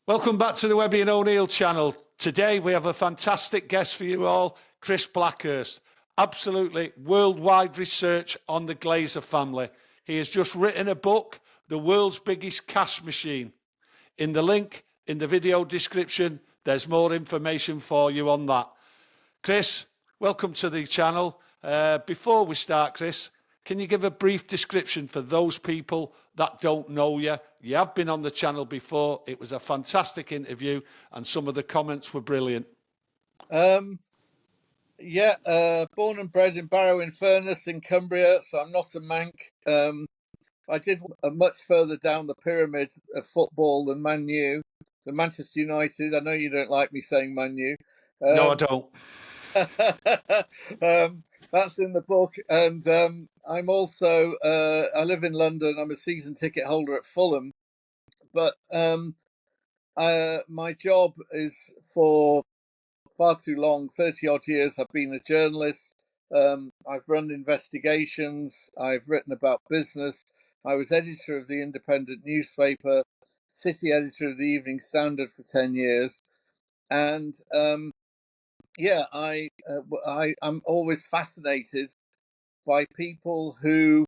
Welcome back to the Webby and O'Neill channel. Today we have a fantastic guest for you all, Chris Blackhurst. Absolutely worldwide research on the Glazer family. He has just written a book, The World's Biggest Cash Machine. In the link in the video description, there's more information for you on that. Chris, welcome to the channel. Before we start, Chris, can you give a brief description for those people that don't know you? You have been on the channel before. It was a fantastic interview and some of the comments were brilliant. Born and bred in Barrow-in-Furness in Cumbria, so I'm not a Manc. I did much further down the pyramid of football than Man U, the Manchester United. I know you don't like me saying Man U. No, I don't. That's in the book, and I'm also I live in London. I'm a season ticket holder at Fulham, but my job is for far too long, 30 odd years. I've been a journalist. I've run investigations. I've written about business. I was editor of the independent newspaper, city editor of the Evening Standard for 10 years, and I'm always fascinated by people who,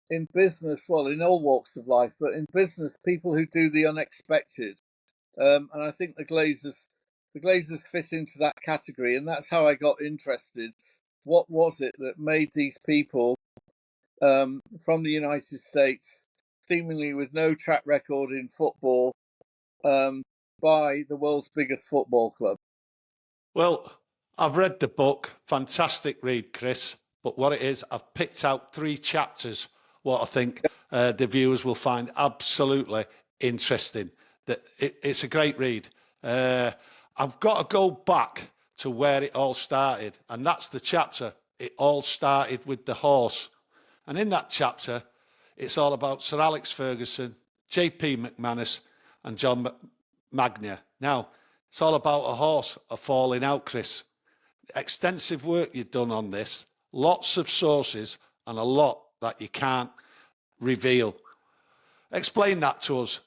in business, well, in all walks of life, but in business, people who do the unexpected. And I think the Glazers fit into that category, and that's how I got interested. What was it that made these people from the United States, seemingly with no track record in football, buy the world's biggest football club? Well, I've read the book. Fantastic read, Chris. But what it is, I've picked out 3 chapters, what I think the viewers will find absolutely interesting. It's a great read. I've got to go back to where it all started, and that's the chapter. It all started with the horse. And in that chapter, it's all about Sir Alex Ferguson, J.P. McManus, and John Magnier. Now, it's all about a horse, a falling out, Chris. Extensive work you've done on this, lots of sources, and a lot that you can't reveal. Explain that to us,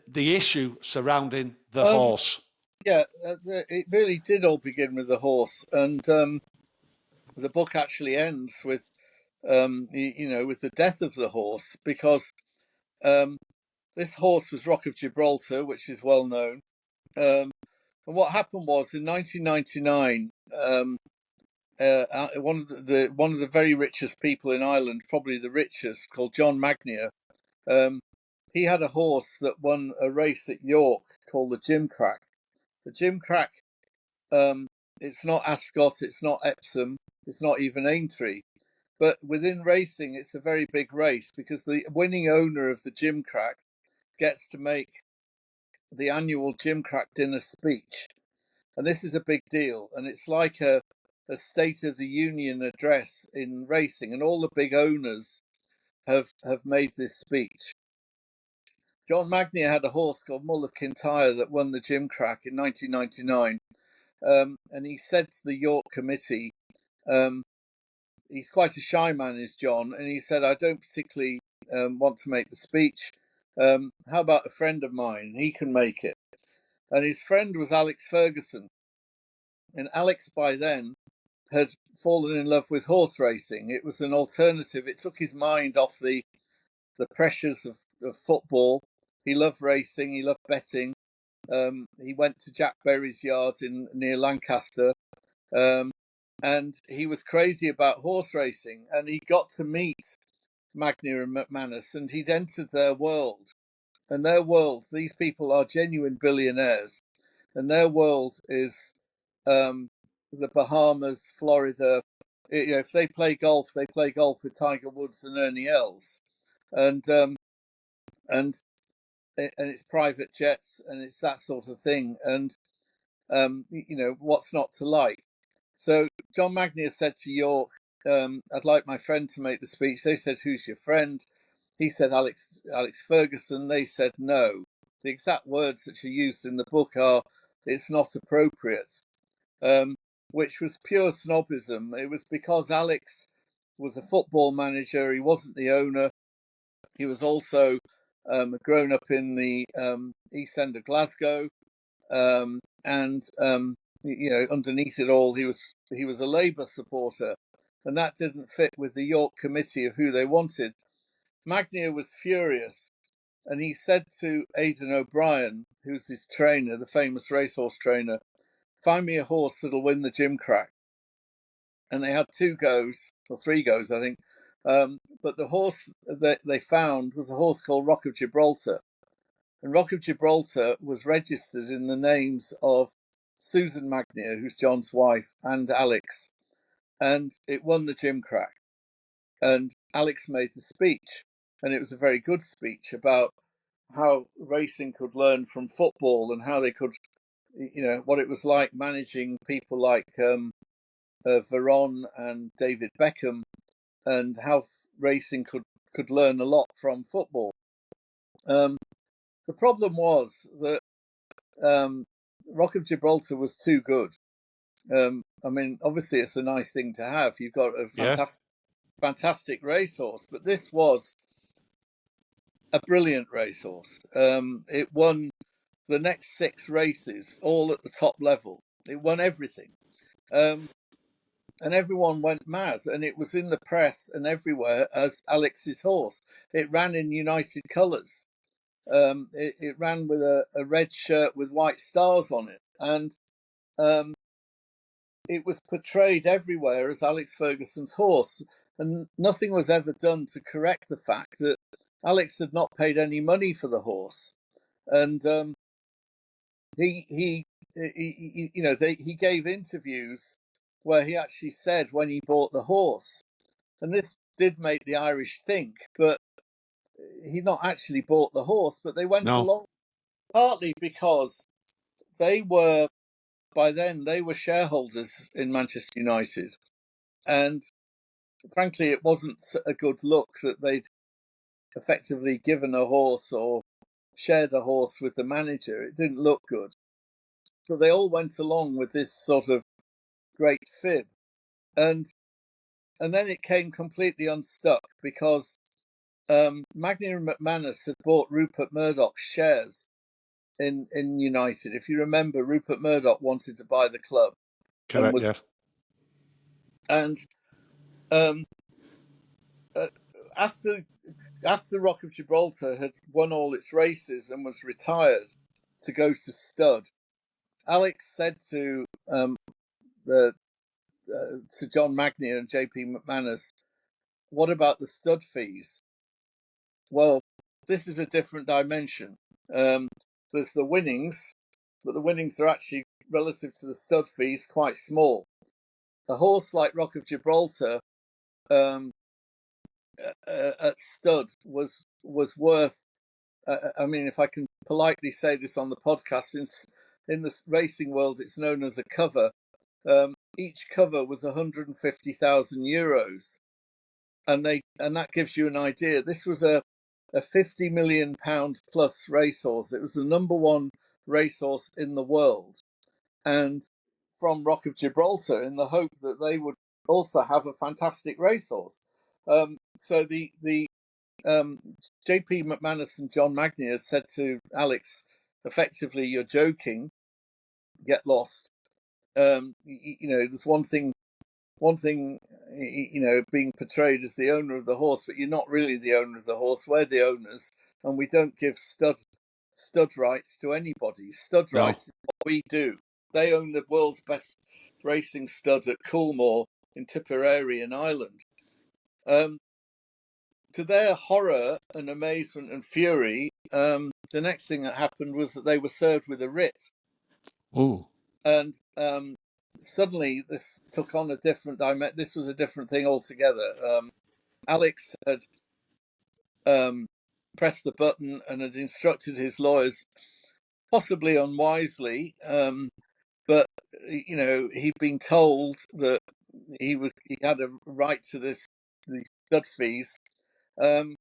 the issue surrounding the horse. Yeah, it really did all begin with the horse, and the book actually ends with, with the death of the horse, because this horse was Rock of Gibraltar, which is well known. And what happened was, in 1999, one of the very richest people in Ireland, probably the richest, called John Magnier, he had a horse that won a race at York called the Gimcrack. The Gimcrack, it's not Ascot, it's not Epsom, it's not even Aintree. But within racing, it's a very big race, because the winning owner of the Gimcrack gets to make the annual Gimcrack dinner speech. And this is a big deal. And it's like a State of the Union address in racing. And all the big owners have made this speech. John Magnier had a horse called Mull of Kintyre that won the Gimcrack in 1999. And he said to the York committee, he's quite a shy man, is John, and he said, I don't particularly want to make the speech. How about a friend of mine? He can make it. And his friend was Alex Ferguson. And Alex, by then, had fallen in love with horse racing. It was an alternative. It took his mind off the pressures of football. He loved racing. He loved betting. He went to Jack Berry's yard near Lancaster. And he was crazy about horse racing. And he got to meet Magnier and McManus, and he'd entered their world. And their world, these people are genuine billionaires. And their world is the Bahamas, Florida. If they play golf with Tiger Woods and Ernie Els, and it's private jets, and it's that sort of thing. And what's not to like? So John Magnier said to York, "I'd like my friend to make the speech." They said, "Who's your friend?" He said, Alex Ferguson. They said, "No." The exact words that are used in the book are, "It's not appropriate," which was pure snobism. It was because Alex was a football manager. He wasn't the owner. He was also grown up in the East End of Glasgow, and underneath it all, he was a Labour supporter, and that didn't fit with the York committee of who they wanted. Magnier was furious, and he said to Aidan O'Brien, who's his trainer, the famous racehorse trainer, "Find me a horse that'll win the Gimcrack." And they had 2 goes, or 3 goes, I think. But the horse that they found was a horse called Rock of Gibraltar. And Rock of Gibraltar was registered in the names of Susan Magnier, who's John's wife, and Alex. And it won the Gimcrack. And Alex made a speech, and it was a very good speech about how racing could learn from football and how they could, what it was like managing people like Veron and David Beckham, and how racing could learn a lot from football. The problem was that Rock of Gibraltar was too good. I mean, obviously, it's a nice thing to have. You've got a fantastic racehorse, but this was a brilliant racehorse. It won the next 6 races, all at the top level. It won everything. And everyone went mad, and it was in the press and everywhere as Alex's horse. It ran in United colours. It ran with a red shirt with white stars on it, and it was portrayed everywhere as Alex Ferguson's horse, and nothing was ever done to correct the fact that Alex had not paid any money for the horse, and he gave interviews where he actually said when he bought the horse, and this did make the Irish think, but he not actually bought the horse, but they went along, partly because by then they were shareholders in Manchester United, and frankly it wasn't a good look that they'd effectively given a horse or shared a horse with the manager. It didn't look good. So they all went along with this sort of great fib. And then it came completely unstuck because Magnier and McManus had bought Rupert Murdoch's shares in United. If you remember, Rupert Murdoch wanted to buy the club. Correct, yeah. And after Rock of Gibraltar had won all its races and was retired to go to stud, Alex said to John Magnier and JP McManus, "What about the stud fees?" Well, this is a different dimension. There's the winnings, but the winnings are actually, relative to the stud fees, quite small. A horse like Rock of Gibraltar at stud was worth, I mean, if I can politely say this on the podcast, in the racing world, it's known as a cover. Each cover was €150,000, and that gives you an idea. This was a £50 million plus racehorse. It was the number 1 racehorse in the world, and from Rock of Gibraltar, in the hope that they would also have a fantastic racehorse. So the JP McManus and John Magnier said to Alex, effectively, "You're joking. Get lost." There's one thing, being portrayed as the owner of the horse, but you're not really the owner of the horse. We're the owners, and we don't give stud rights to anybody. Stud rights is what we do. They own the world's best racing stud at Coolmore in Tipperary in Ireland. To their horror and amazement and fury, the next thing that happened was that they were served with a writ. Ooh. And suddenly this took on a different dimension. This was a different thing altogether. Alex had pressed the button and had instructed his lawyers, possibly unwisely, but he'd been told that he had a right to these stud fees. The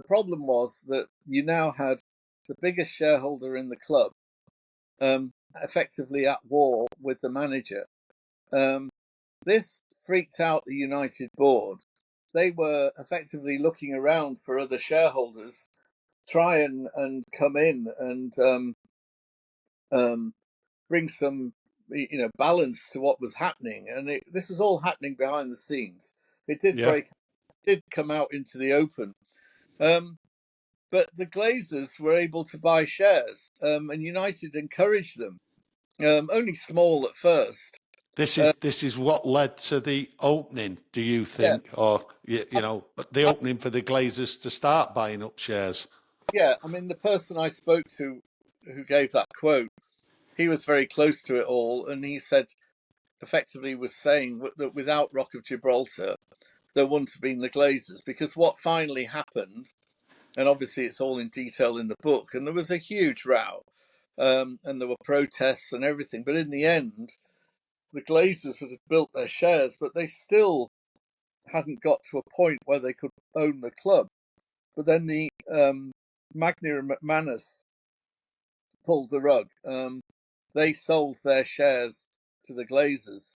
problem was that you now had the biggest shareholder in the club effectively at war with the manager. This freaked out the United board. They were effectively looking around for other shareholders, try and come in and bring some balance to what was happening. And this was all happening behind the scenes. It Yeah. did come out into the open. But the Glazers were able to buy shares, and United encouraged them. Only small at first. This is what led to the opening, do you Yeah, think, or the opening for the Glazers to start buying up shares? yeah. I mean, the person I spoke to who gave that quote, he was very close to it all, and he said, effectively, was saying that without Rock of Gibraltar, there wouldn't have been the Glazers, because what finally happened, and obviously it's all in detail in the book, and there was a huge row, and there were protests and everything, but in the end, the Glazers had built their shares, but they still hadn't got to a point where they could own the club. But then the Magna and McManus pulled the rug. They sold their shares to the Glazers,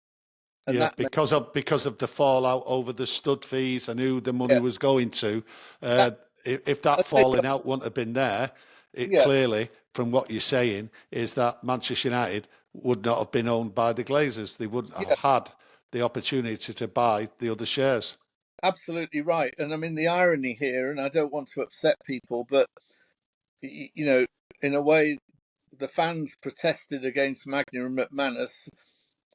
and Yeah, that meant because of the fallout over the stud fees and who the money yeah, was going to. that, If that they, falling out wouldn't have been there, it yeah, clearly, from what you're saying, is that Manchester United would not have been owned by the Glazers. They wouldn't have yeah, had the opportunity to buy the other shares. absolutely right. And I mean the irony here, and I don't want to upset people, but in a way, the fans protested against Magna and McManus,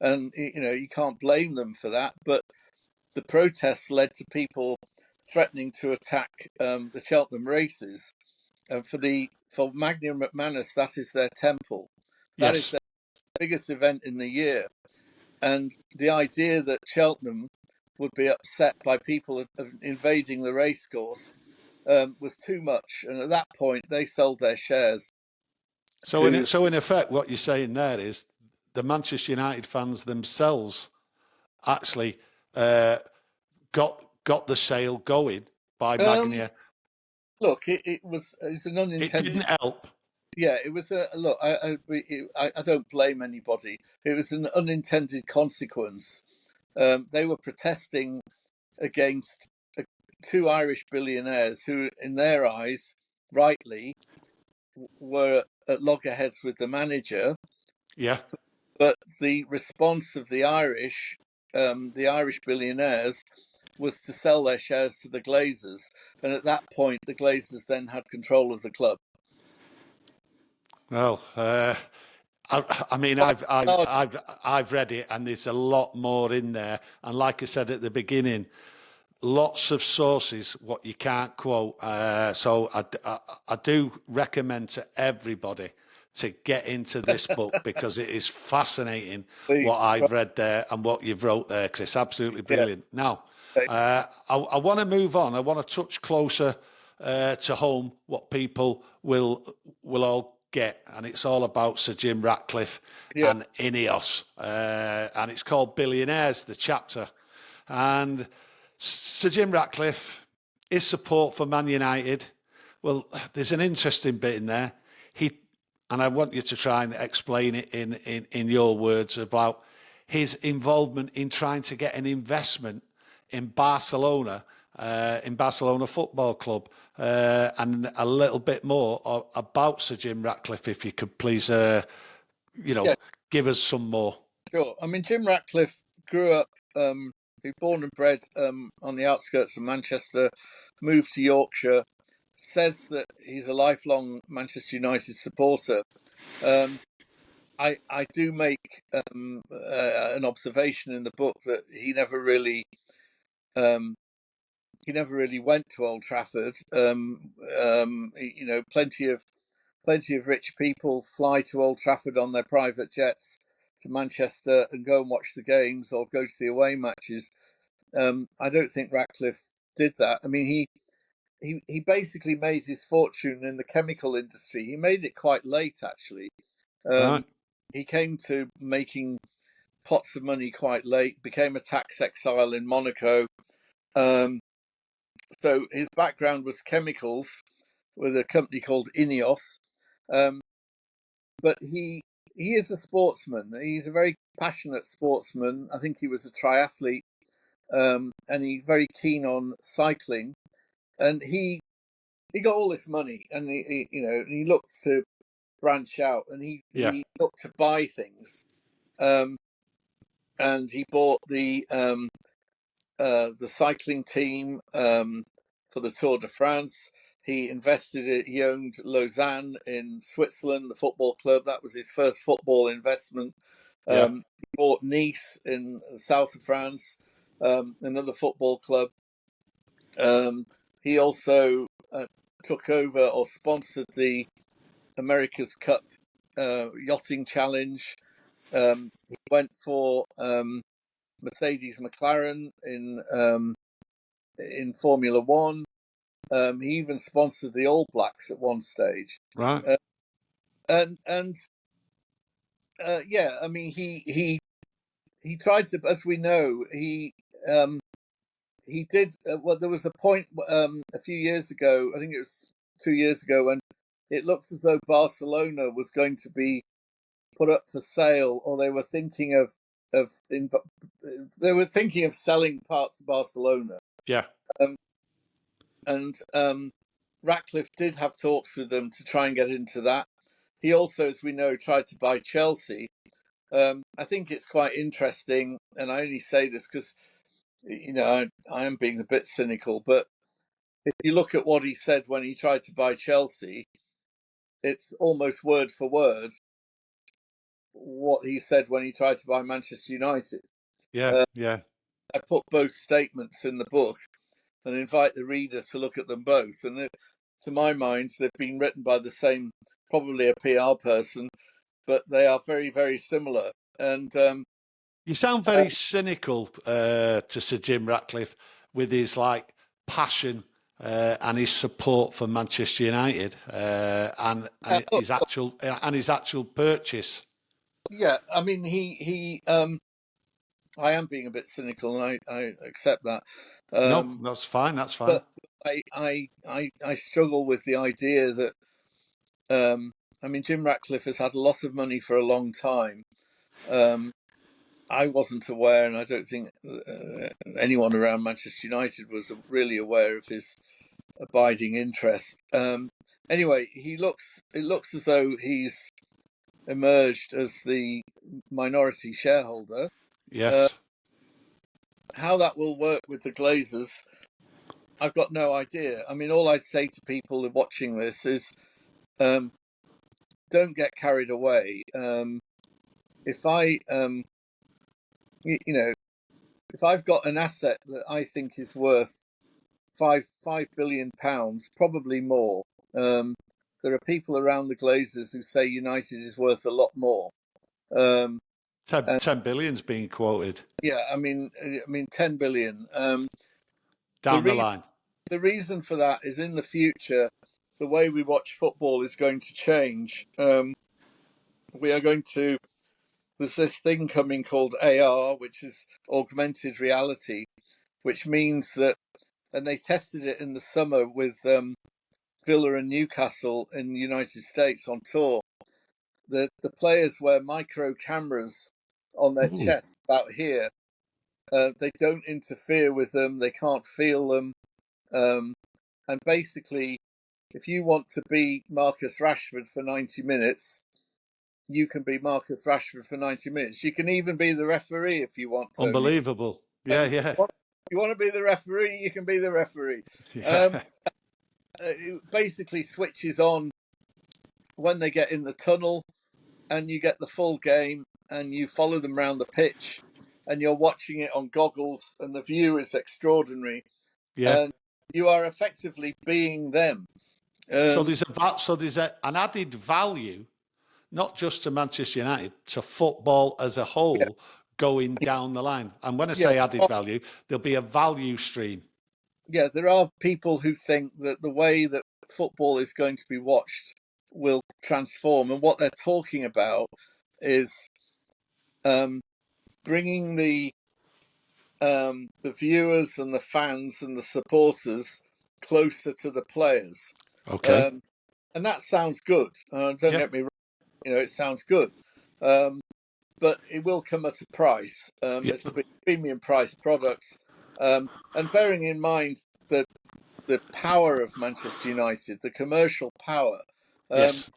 and you can't blame them for that. But the protests led to people threatening to attack the Cheltenham races. And for Magna and McManus, that is their temple. That is Yes. their biggest event in the year. And the idea that Cheltenham would be upset by people invading the racecourse was too much. And at that point, they sold their shares to. So in effect, what you're saying there is the Manchester United fans themselves actually got the sale going by Um, Magnia. Look, it's an It didn't unintended. help. Yeah, it was a look. I don't blame anybody. It was an unintended consequence. They were protesting against two Irish billionaires who, in their eyes, rightly, were at loggerheads with the manager. Yeah. But the response of the Irish billionaires, was to sell their shares to the Glazers, and at that point, the Glazers then had control of the club. Well, I mean, I've read it, and there's a lot more in there. And like I said at the beginning, lots of sources what you can't quote. So I do recommend to everybody to get into this book because it is fascinating Please, what I've read there and what you've wrote there, Chris. Absolutely yeah, brilliant. Now, okay, I want to move on. I want to touch closer to home what people will all get, and it's all about Sir Jim Ratcliffe yeah, and Ineos, and it's called Billionaires, the chapter, and Sir Jim Ratcliffe, his support for Man United. Well, there's an interesting bit in there. And I want you to try and explain it in your words about his involvement in trying to get an investment in Barcelona Football Club, and a little bit more about Sir Jim Ratcliffe, if you could please, yeah, give us some more. sure. I mean, Jim Ratcliffe grew up, he was born and bred on the outskirts of Manchester, moved to Yorkshire, says that he's a lifelong Manchester United supporter. Um, I do make an observation in the book that um, he never really went to Old Trafford. Plenty of rich people fly to Old Trafford on their private jets to Manchester and go and watch the games or go to the away matches. I don't think Ratcliffe did that. I mean, he basically made his fortune in the chemical industry. He made it quite late, actually. Um, Right. he came to making pots of money quite late, became a tax exile in Monaco. Um, so his background was chemicals with a company called Ineos. Um, but he is a sportsman. He's a very passionate sportsman. I think he was a triathlete, and he's very keen on cycling. And he got all this money, and he looked to branch out, and Yeah. he looked to buy things, and he bought the cycling team for the Tour de France. He invested it. He owned Lausanne in Switzerland, the football club. That was his first football investment. Yeah. He bought Nice in the south of France, another football club. He also took over or sponsored the America's Cup yachting challenge. He went for Mercedes McLaren in Formula One. He even sponsored the All Blacks at one stage. Right. And yeah, I mean, he tried to, as we know, he did. Well, there was a point a few years ago, I think it was 2 years ago, when it looked as though Barcelona was going to be put up for sale, or they were thinking of selling parts of Barcelona. Yeah. And Ratcliffe did have talks with them to try and get into that. He also, as we know, tried to buy Chelsea. I think it's quite interesting, and I only say this because I am being a bit cynical, but if you look at what he said when he tried to buy Chelsea, it's almost word for word what he said when he tried to buy Manchester United. Yeah. Yeah. I put both statements in the book and invite the reader to look at them both. And to my mind, they've been written by the same, probably a PR person, but they are very, very similar. And you sound very cynical to Sir Jim Ratcliffe with his passion and his support for Manchester United and his actual purchase. Yeah, I mean, he I am being a bit cynical, and I accept that. No, that's fine. That's fine. But I struggle with the idea that I mean, Jim Ratcliffe has had a lot of money for a long time. I wasn't aware, and I don't think anyone around Manchester United was really aware of his abiding interest. Anyway, it looks as though he's emerged as the minority shareholder. Yes. How that will work with the Glazers, I've got no idea. I mean, all I'd say to people watching this is, don't get carried away. If I, if I've got an asset that I think is worth £5 billion, probably more. There are people around the Glazers who say United is worth a lot more. 10 billion's being quoted. Yeah, I mean, 10 billion. Down the line. The reason for that is, in the future, the way we watch football is going to change. We are going to. There's this thing coming called AR, which is augmented reality, which means that, and they tested it in the summer with Villa and Newcastle in the United States on tour. The players wear micro cameras on their chests out here. They don't interfere with them. They can't feel them. And basically, if you want to be Marcus Rashford for 90 minutes, you can be Marcus Rashford for 90 minutes. You can even be the referee if you want to. Unbelievable. Yeah, yeah. If you want to be the referee, you can be the referee. Yeah. It basically switches on when they get in the tunnel, and you get the full game, and you follow them around the pitch, and you're watching it on goggles, and the view is extraordinary. Yeah. And you are effectively being them. So there's an added value, not just to Manchester United, to football as a whole, going down the line. And when I say added value, there'll be a value stream. Yeah, there are people who think that the way that football is going to be watched will transform, and what they're talking about is bringing the viewers and the fans and the supporters closer to the players. Okay. And that sounds good. Don't get me wrong, it sounds good. But it will come at a price. It'll be a premium price product. And bearing in mind that the power of Manchester United, the commercial power. Yes.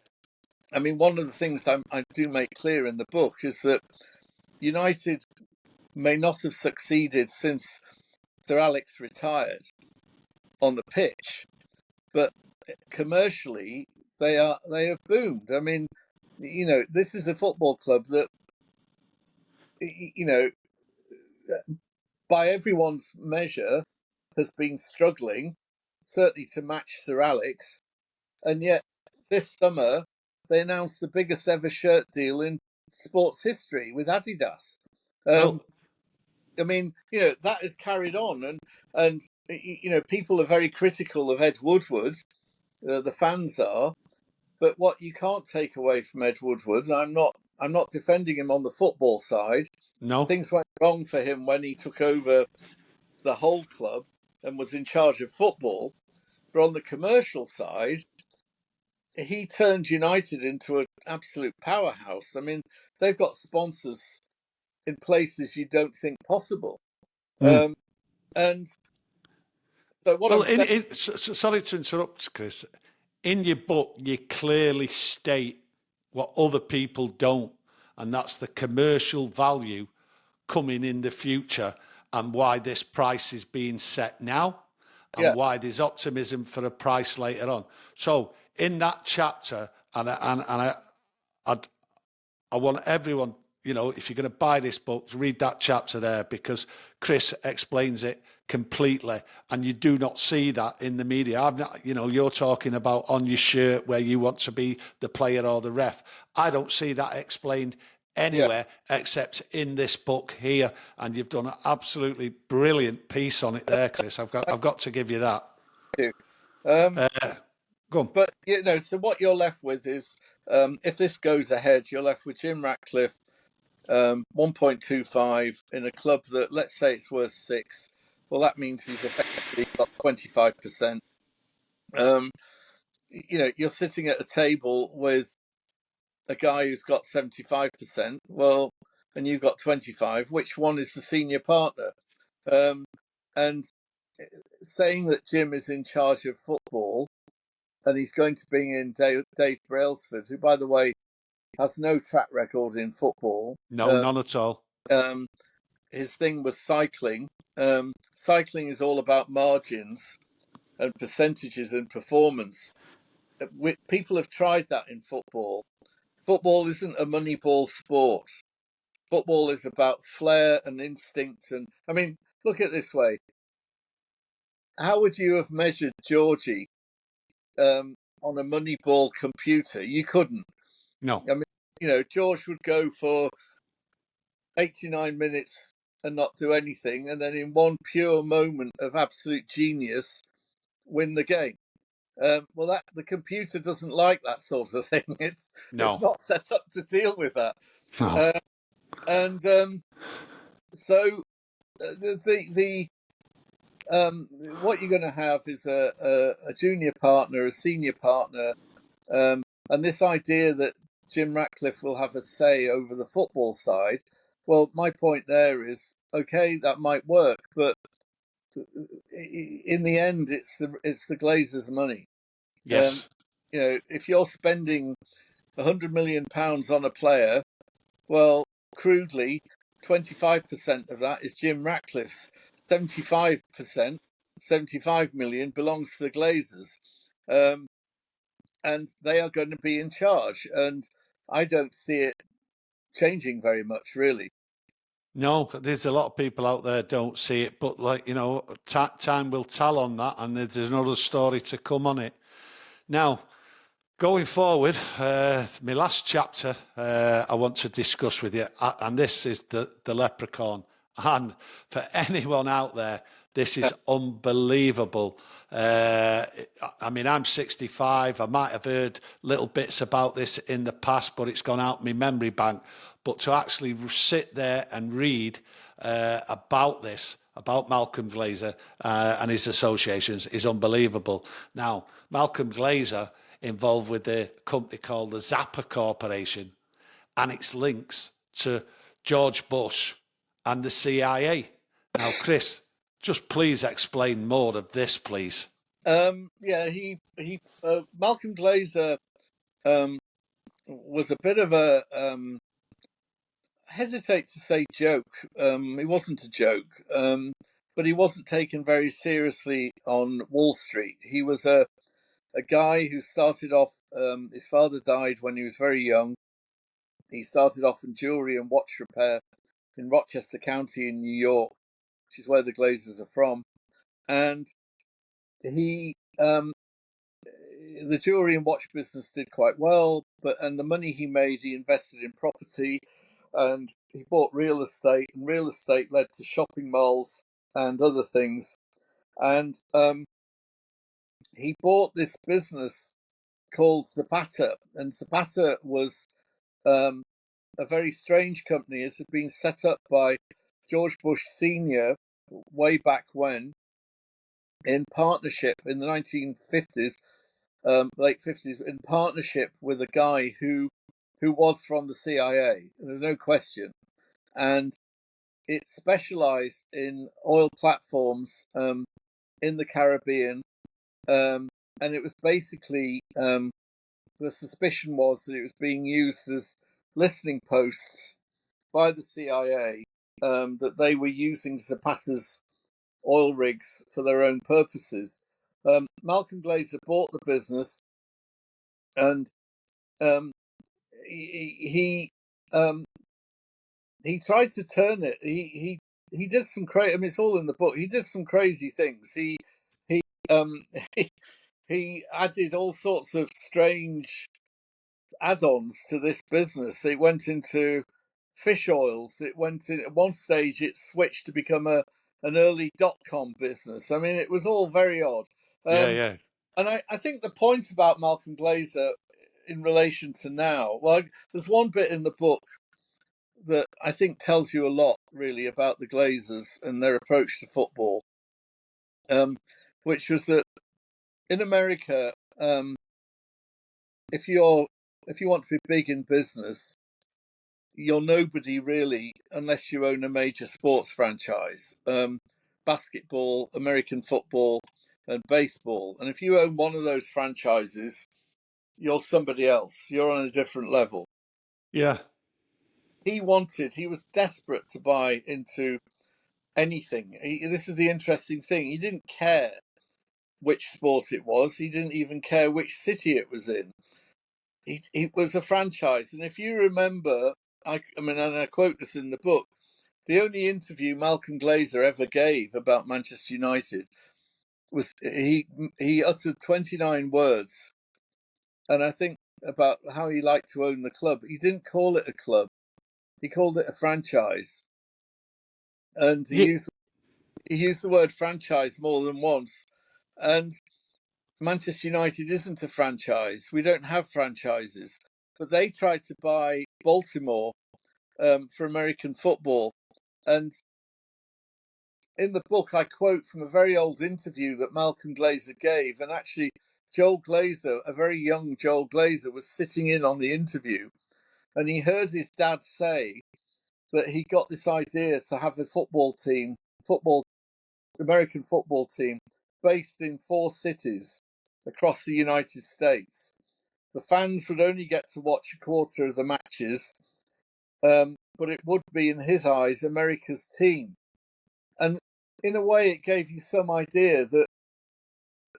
I mean, one of the things I do make clear in the book is that United may not have succeeded since Sir Alex retired on the pitch, but commercially they have boomed. I mean, this is a football club that, by everyone's measure, has been struggling, certainly to match Sir Alex, and yet this summer they announced the biggest ever shirt deal in sports history with Adidas. Well, I mean, that has carried on, and people are very critical of Ed Woodward. The fans are, but what you can't take away from Ed Woodward, I'm not defending him on the football side. no. Things went wrong for him when he took over the whole club and was in charge of football. But on the commercial side, he turned United into an absolute powerhouse. I mean, they've got sponsors in places you don't think possible. Mm. And so what Well, I'm saying, sorry to interrupt, Chris. In your book, you clearly state what other people don't, and that's the commercial value coming in the future and why this price is being set now and yeah, why there's optimism for a price later on. So in that chapter, I want everyone, if you're going to buy this book, read that chapter there, because Chris explains it completely, and you do not see that in the media. I'm not, you're talking about on your shirt where you want to be the player or the ref. I don't see that explained yeah, anywhere except in this book here, and you've done an absolutely brilliant piece on it there, Chris. I've got to give you that. I do. Go on. But so what you're left with is, if this goes ahead, you're left with Jim Ratcliffe, 1.25 in a club that, let's say it's worth 6. Well, that means he's effectively got 25%. You're sitting at a table with a guy who's got 75%. Well, and you've got 25. Which one is the senior partner? And saying that Jim is in charge of football and he's going to bring in Dave Brailsford, who, by the way, has no track record in football. No, none at all. His thing was cycling. Cycling is all about margins and percentages and performance. People have tried that in football. Football isn't a moneyball sport. Football is about flair and instinct. And I mean, look at it this way. How would you have measured Georgie on a moneyball computer? You couldn't. No. I mean, George would go for 89 minutes and not do anything, and then in one pure moment of absolute genius, win the game. Well, the computer doesn't like that sort of thing. It's not set up to deal with that. No. And so the what you're going to have is a junior partner, a senior partner, and this idea that Jim Ratcliffe will have a say over the football side. Well, my point there is, okay, that might work, but in the end, it's the Glazers' money. Yes. If you're spending £100 million on a player, well, crudely, 25% of that is Jim Ratcliffe's. 75%, 75 million belongs to the Glazers. And they are going to be in charge. And I don't see it changing very much, really. No, there's a lot of people out there don't see it, but time will tell on that, and there's another story to come on it. Now, going forward, my last chapter I want to discuss with you, and this is the leprechaun. And for anyone out there, this is unbelievable. I mean, I'm 65. I might have heard little bits about this in the past, but it's gone out my memory bank. But to actually sit there and read about this, about Malcolm Glazer and his associations, is unbelievable. Now, Malcolm Glazer involved with a company called the Zappa Corporation and its links to George Bush and the CIA. Now, Chris, just please explain more of this, please. Malcolm Glazer was a bit of a hesitate to say joke. He wasn't a joke, but he wasn't taken very seriously on Wall Street. He was a guy who started off. His father died when he was very young. He started off in jewelry and watch repair in Rochester County in New York, which is where the Glazers are from. And he, the jewelry and watch business did quite well, and the money he made, he invested in property, and he bought real estate, and real estate led to shopping malls and other things. And he bought this business called Zapata, and Zapata was a very strange company. It had been set up by George Bush Sr. way back when, in partnership in the 1950s, late 50s, in partnership with a guy who was from the CIA. There's no question, and it specialised in oil platforms in the Caribbean, and it was basically the suspicion was that it was being used as listening posts by the CIA, that they were using Zapata's oil rigs for their own purposes. Malcolm Glazer bought the business, and he tried to turn it. He did some crazy. I mean, it's all in the book. He did some crazy things. He um he added all sorts of strange add-ons to this business. It went into fish oils. It went in at one stage. It switched to become an early .com business. I mean, it was all very odd. Yeah. And I think the point about Malcolm Glazer in relation to now, well, there's one bit in the book that I think tells you a lot, really, about the Glazers and their approach to football, which was that in America, if you want to be big in business, you're nobody really unless you own a major sports franchise. Basketball, American football, and baseball. And if you own one of those franchises, you're somebody else. You're on a different level. Yeah. He was desperate to buy into anything. This is the interesting thing. He didn't care which sport it was. He didn't even care which city it was in. It was a franchise. And if you remember, I mean, and I quote this in the book, the only interview Malcolm Glazer ever gave about Manchester United was he uttered 29 words. And I think about how he liked to own the club. He didn't call it a club. He called it a franchise. And he used the word franchise more than once. And Manchester United isn't a franchise. We don't have franchises. But they tried to buy Baltimore for American football. And in the book, I quote from a very old interview that Malcolm Glazer gave. And actually, Joel Glazer, a very young Joel Glazer, was sitting in on the interview. And he heard his dad say that he got this idea to have a American football team based in 4 cities across the United States. The fans would only get to watch a quarter of the matches, but it would be, in his eyes, America's team. And in a way, it gave you some idea that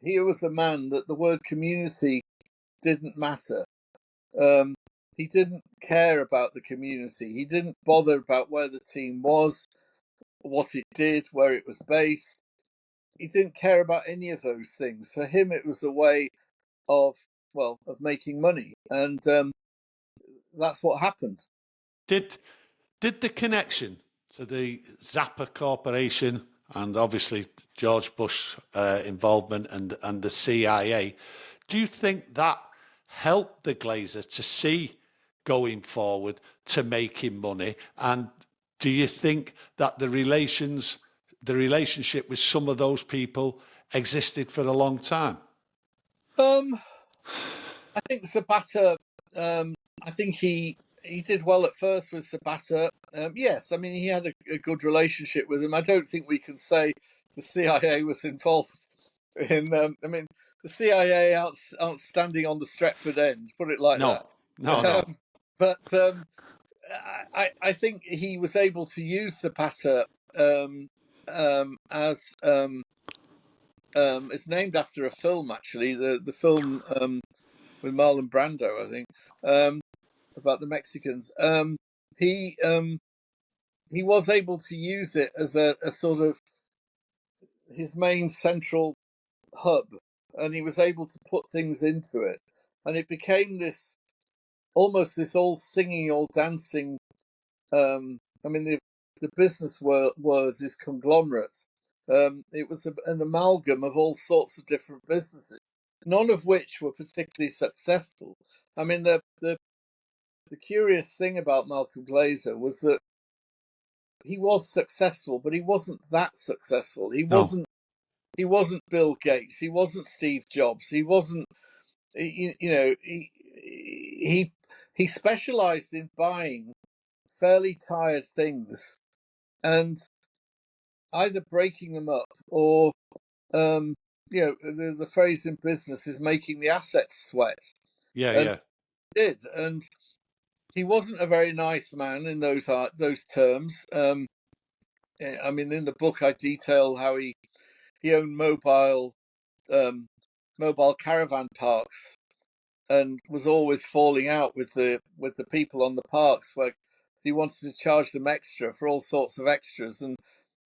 here was a man that the word community didn't matter. He didn't care about the community. He didn't bother about where the team was, what it did, where it was based. He didn't care about any of those things. For him, it was a way of making money, and that's what happened. Did the connection to the Zappa Corporation and obviously George Bush involvement and the CIA, do you think that helped the Glazer to see going forward to making money? And do you think that the relationship with some of those people existed for a long time? I think Zapata. I think he did well at first with Zapata. Yes, I mean he had a good relationship with him. I don't think we can say the CIA was involved I mean, the CIA aren't standing on the Stretford end, put it like No, that. no. But I think he was able to use Zapata as it's named after a film, actually, the film with Marlon Brando, I think, about the Mexicans. He he was able to use it as a sort of his main central hub, and he was able to put things into it, and it became this almost this all singing, all dancing. I mean, the business words is conglomerate. It was an amalgam of all sorts of different businesses, none of which were particularly successful. I mean, the curious thing about Malcolm Glazer was that he was successful, but he wasn't that successful. He No. wasn't Bill Gates. He wasn't Steve Jobs. He wasn't. He specialized in buying fairly tired things and either breaking them up or the phrase in business is making the assets sweat. Yeah, And yeah. he did, and he wasn't a very nice man in those terms. I mean, in the book, I detail how he owned mobile caravan parks and was always falling out with the people on the parks where he wanted to charge them extra for all sorts of extras, and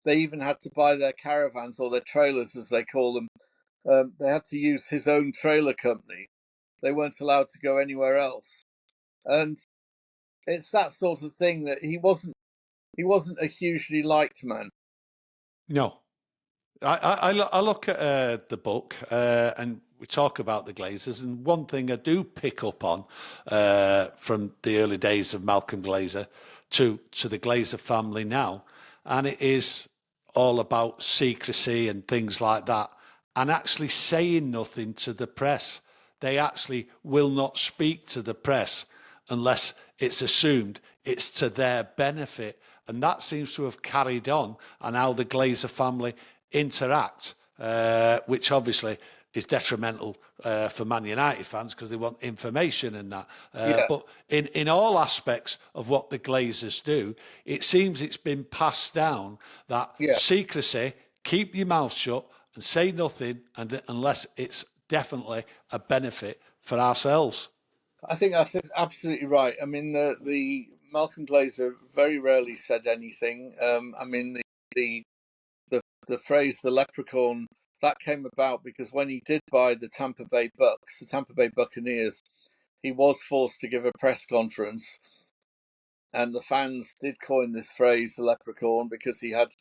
they even had to buy their caravans or their trailers, as they call them. They had to use his own trailer company. They weren't allowed to go anywhere else, and it's that sort of thing that he wasn't a hugely liked man. No. I look at the book and we talk about the Glazers, and one thing I do pick up on from the early days of Malcolm Glazer to the Glazer family now, and it is all about secrecy and things like that, and actually saying nothing to the press. They actually will not speak to the press unless it's assumed it's to their benefit. And that seems to have carried on and how the Glazer family interact, which obviously is detrimental for Man United fans because they want information and that. Yeah, But in all aspects of what the Glazers do, it seems it's been passed down that yeah. secrecy, keep your mouth shut and say nothing unless it's definitely a benefit for ourselves. I think that's absolutely right. I mean, the Malcolm Glazer very rarely said anything. I mean, the the phrase "the leprechaun" that came about because when he did buy the Tampa Bay Bucks, the Tampa Bay Buccaneers, he was forced to give a press conference, and the fans did coin this phrase "the leprechaun" because he had,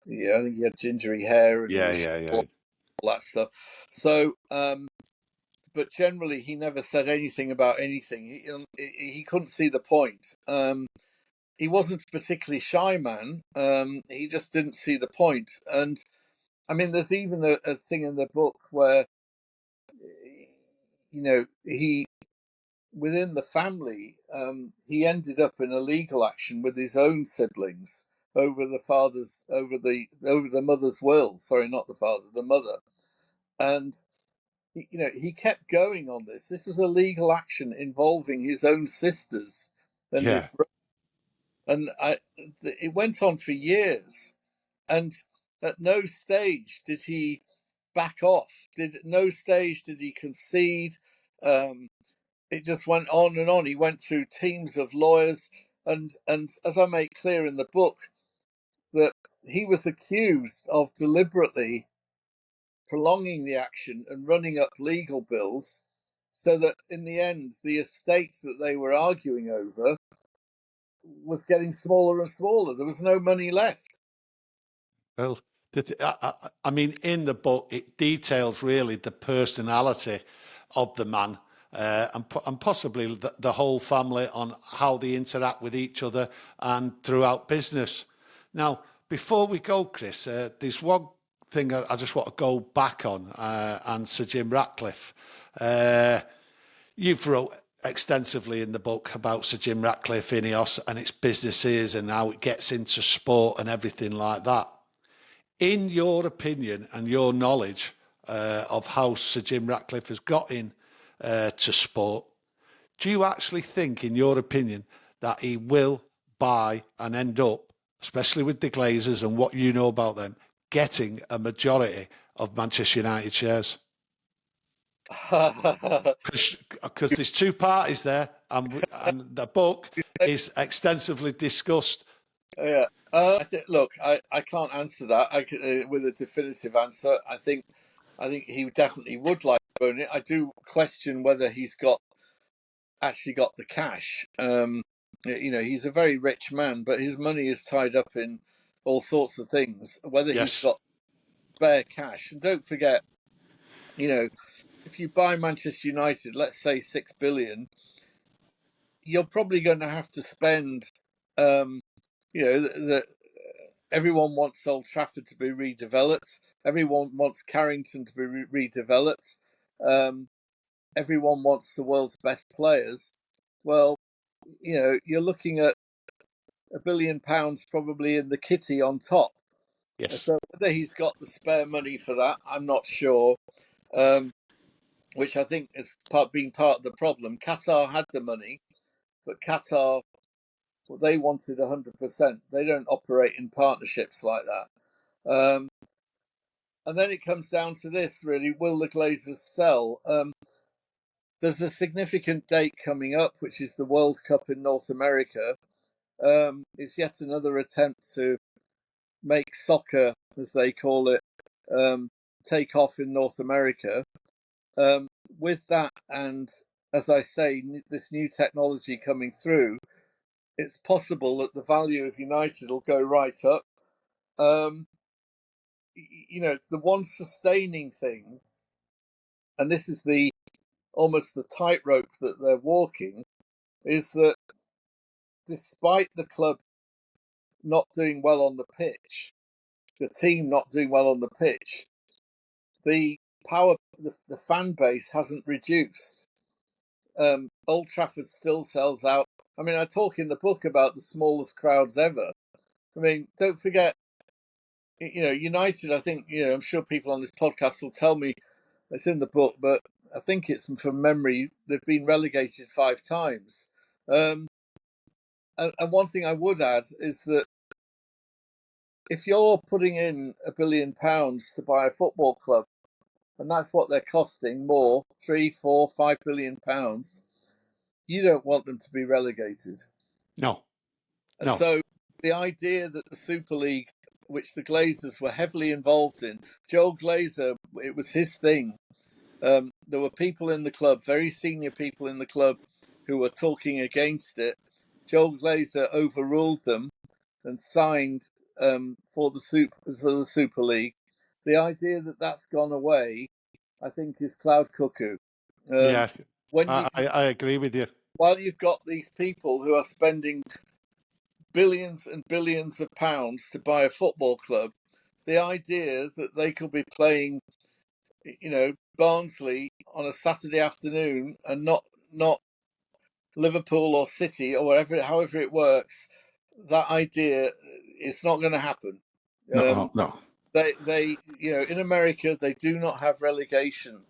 yeah, I think he had gingery hair and he Yeah, was yeah, short, yeah. all that stuff. So, but generally, he never said anything about anything. He couldn't see the point. He wasn't a particularly shy man. He just didn't see the point. And I mean, there's even a thing in the book where, he within the family, he ended up in a legal action with his own siblings over the mother's will. Sorry, not the father, the mother. And he kept going on this. This was a legal action involving his own sisters and his Yeah. brother, and it went on for years. And at no stage did he back off. At no stage did he concede. Um, it just went on and on. He went through teams of lawyers, and as I make clear in the book, that he was accused of deliberately prolonging the action and running up legal bills so that in the end the estate that they were arguing over was getting smaller and smaller. There was no money left. Well, I mean, in the book, it details really the personality of the man and possibly the whole family on how they interact with each other and throughout business. Now, before we go, Chris, there's one thing I just want to go back on, and Sir Jim Ratcliffe. You've wrote extensively in the book about Sir Jim Ratcliffe Ineos and its businesses and how it gets into sport and everything like that. In your opinion and your knowledge of how Sir Jim Ratcliffe has got in to sport, do you actually think, in your opinion, that he will buy and end up, especially with the Glazers and what you know about them, getting a majority of Manchester United shares? Because there's two parties there, and the book is extensively discussed. Yeah. Look, I can't answer that with a definitive answer. I think he definitely would like to own it. I do question whether he's actually got the cash. He's a very rich man, but his money is tied up in all sorts of things. Whether he's Yes. got spare cash, and don't forget, if you buy Manchester United, let's say 6 billion, you're probably going to have to spend. Everyone wants Old Trafford to be redeveloped. Everyone wants Carrington to be redeveloped. Everyone wants the world's best players. Well, you're looking at £1 billion probably in the kitty on top. Yes. So whether he's got the spare money for that, I'm not sure. Which I think has been part of the problem. Qatar had the money, but Qatar, they wanted 100%. They don't operate in partnerships like that. And then it comes down to this, really: will the Glazers sell? There's a significant date coming up, which is the World Cup in North America. It's yet another attempt to make soccer, as they call it, take off in North America. With that, and as I say, this new technology coming through, it's possible that the value of United will go right up. The one sustaining thing, and this is almost the tightrope that they're walking, is that despite the club not doing well on the pitch, the team not doing well on the pitch, the fan base hasn't reduced. Old Trafford still sells out. I mean, I talk in the book about the smallest crowds ever. I mean, don't forget, United, I think, I'm sure people on this podcast will tell me it's in the book, but I think it's from memory, they've been relegated 5 times. And one thing I would add is that if you're putting in £1 billion to buy a football club, and that's what they're costing more, 3, 4, 5 billion pounds, you don't want them to be relegated. No. So the idea that the Super League, which the Glazers were heavily involved in, Joe Glazer, it was his thing. There were people in the club, very senior people in the club, who were talking against it. Joe Glazer overruled them and signed for the Super League. The idea that that's gone away, I think, is cloud cuckoo. I agree with you. While you've got these people who are spending billions and billions of pounds to buy a football club, the idea that they could be playing, Barnsley on a Saturday afternoon and not Liverpool or City or however it works, that idea is not going to happen. No. They in America, they do not have relegation,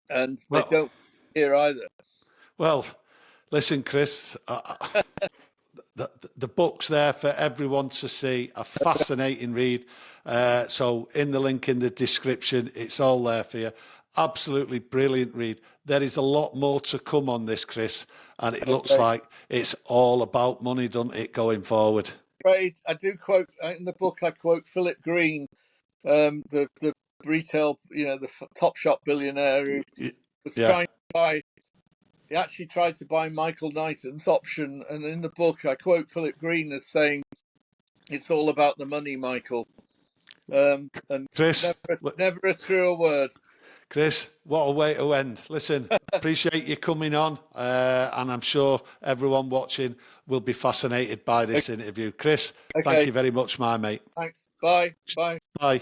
and they don't here either. Well, listen, Chris, the book's there for everyone to see. A fascinating read. So in the link in the description, it's all there for you. Absolutely brilliant read. There is a lot more to come on this, Chris, and it looks like it's all about money, doesn't it, going forward? Right. I do quote in the book. I quote Philip Green, the retail, the top shop billionaire who was trying to buy. He actually tried to buy Michael Knighton's option, and in the book, I quote Philip Green as saying, "It's all about the money, Michael." And Chris, never a truer word. Chris, what a way to end. Listen, appreciate you coming on, and I'm sure everyone watching will be fascinated by this interview. Chris, thank you very much, my mate. Thanks. Bye. Bye. Bye.